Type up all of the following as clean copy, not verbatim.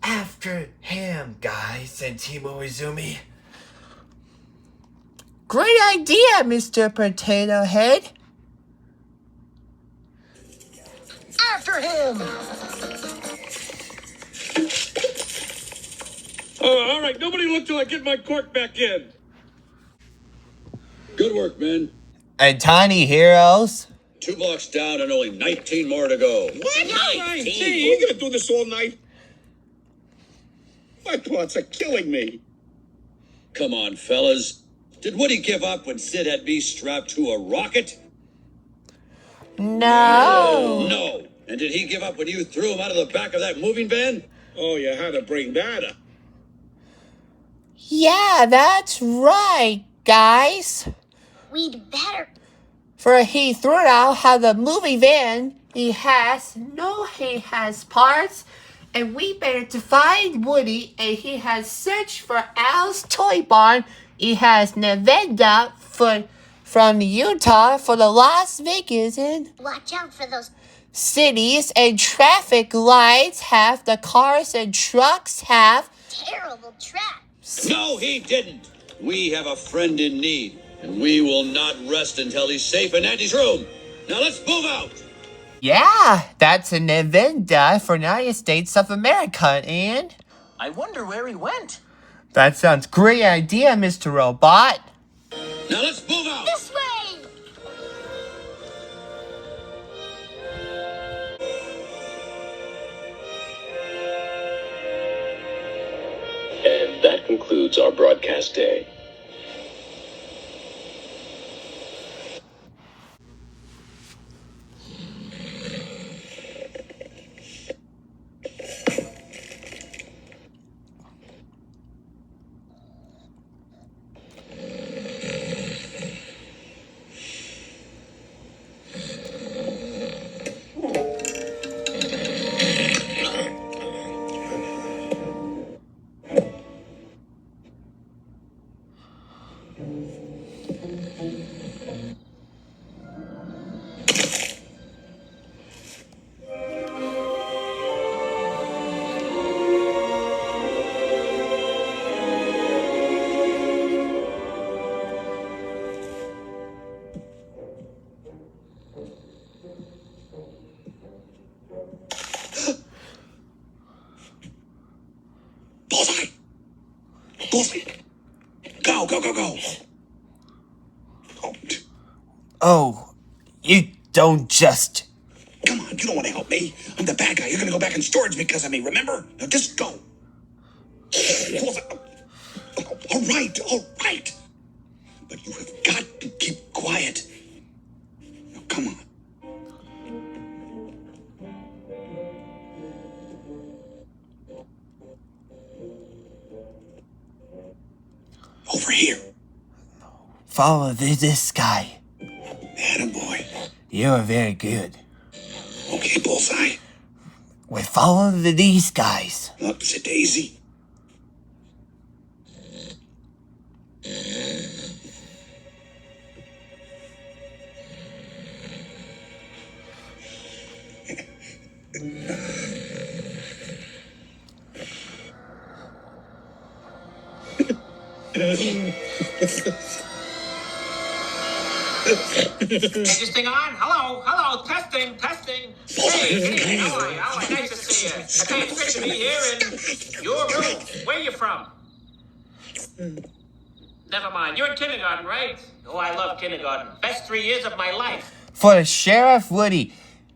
After him, guys, said Timo Izumi. Great idea, Mr. Potato Head. After him! All right, nobody look till I get my cork back in. Good work, men. And tiny heroes. 2 blocks down and only 19 more to go. What? 19? Are we gonna do this all night? My thoughts are killing me. Come on, fellas. Did Woody give up when Sid had me strapped to a rocket? No. No. And did he give up when you threw him out of the back of that moving van? Oh, you had to bring that up. Yeah, that's right, guys. We'd better. For he threw out how the movie van he has parts, and we better to find Woody, and he has searched for Al's toy barn. He has Nevada from Utah for the Las Vegas and Watch out for those cities and traffic lights have the cars and trucks have terrible traps. No, he didn't. We have a friend in need, and we will not rest until he's safe in Andy's room. Now let's move out. Yeah, that's an Nevada for United States of America, and I wonder where he went. that sounds great idea, Mr. Robot. Now let's move out. This way! And that concludes our broadcast day. Bullseye! Bullseye! Go, go, go, go! Oh, you don't just... Come on, you don't want to help me. I'm the bad guy. You're gonna go back in storage because of me, remember? Now just go. Bullseye. All right. But you have got to keep quiet. Now, come on. Over here. Follow this guy. Attaboy. You're very good. Okay, Bullseye. We follow these guys. Upsy daisy. Is this thing on? Hello, testing. Hey, how are you? Nice to see you. Okay, it's great to be here in your room. Where are you from? Never mind. You're in kindergarten, right? Oh, I love kindergarten. Best 3 years of my life. For the Sheriff Woody,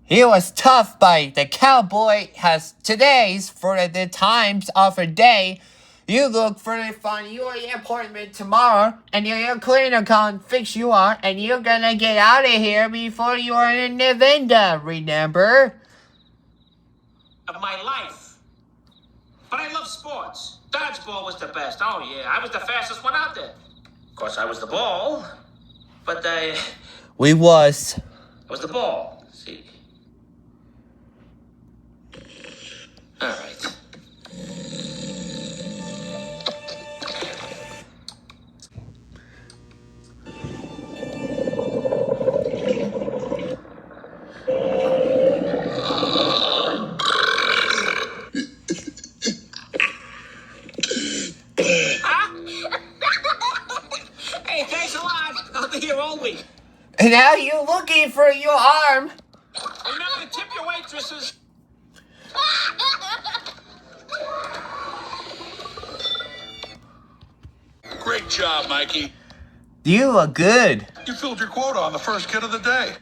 he was tough by the cowboy has today's for the times of a day. You look for the fun your appointment tomorrow, and your cleaner can fix you are, and you're gonna get out of here before you're in Nevada, remember? Of my life. But I love sports. Dodgeball was the best. Oh, yeah. I was the fastest one out there. Of course, I was the ball. But I was the ball. See? All right. Hey, thanks a lot. I'll be here all week. And now you're looking for your arm. Remember to tip your waitresses. Great job, Mikey. You look good. You filled your quota on the first kid of the day.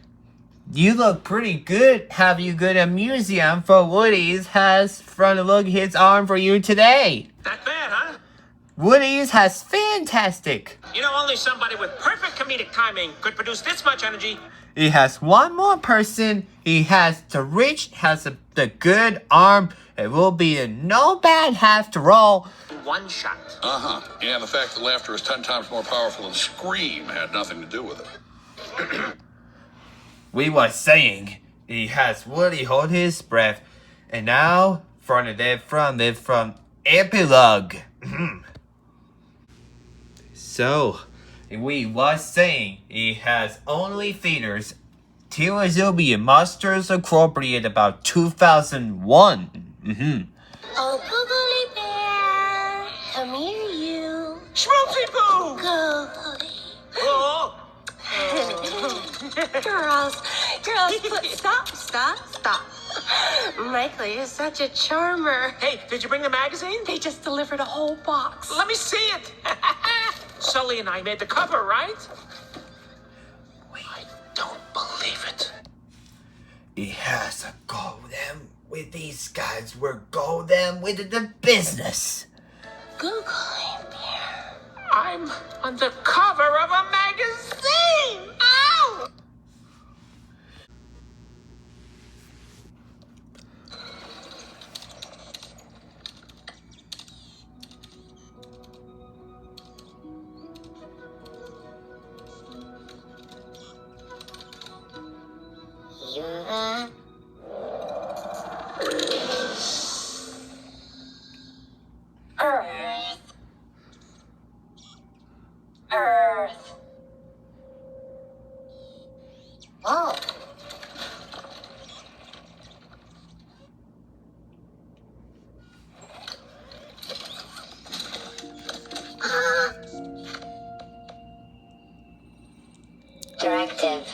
You look pretty good. Have you good a museum for Woody's has front look his arm for you today? That bad, huh? Woody's has fantastic. You know, only somebody with perfect comedic timing could produce this much energy. He has one more person. He has the good arm. It will be a no bad after all. One shot. Uh-huh. And the fact that laughter is 10 times more powerful than scream had nothing to do with it. We was saying he has Woody hold his breath, and now from epilogue. So we was saying he has only theaters till it will be Monsters Incorporated about 2001. Oh, Googly Bear, come here, you. Schmoopsy poo! Googly. Oh. Girls, stop. Michael is such a charmer. Hey, did you bring the magazine? They just delivered a whole box. Let me see it. Sully and I made the cover, right? I don't believe it. He has to go them with these guys. We're go them with the business. Googly Bear. I'm on the cover of a magazine. Ow! Yeah. Earth. Whoa. Directive.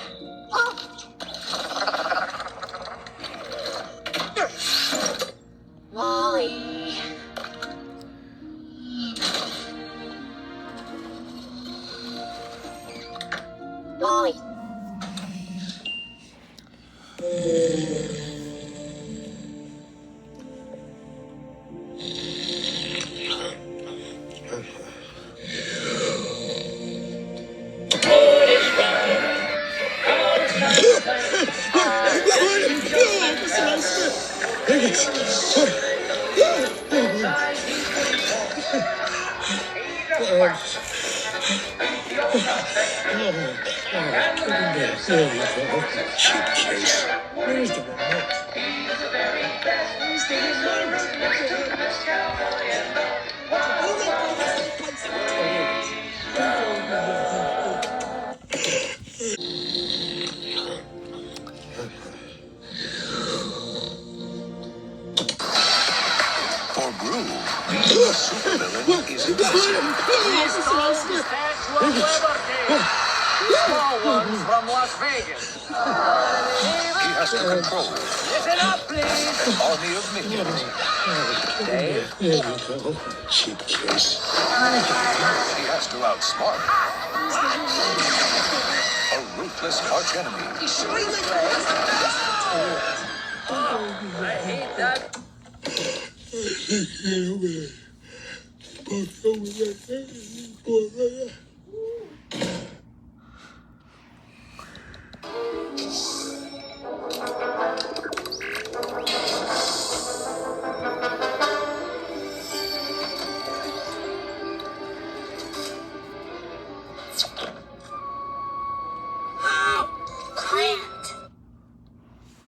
Wally. Wally. For Groove, being a supervillain is impossible. Small ones from Las Vegas. He has to control Listen up, please. an army of minions. Dave. Cheap case. He has to outsmart a ruthless arch enemy. I hate that.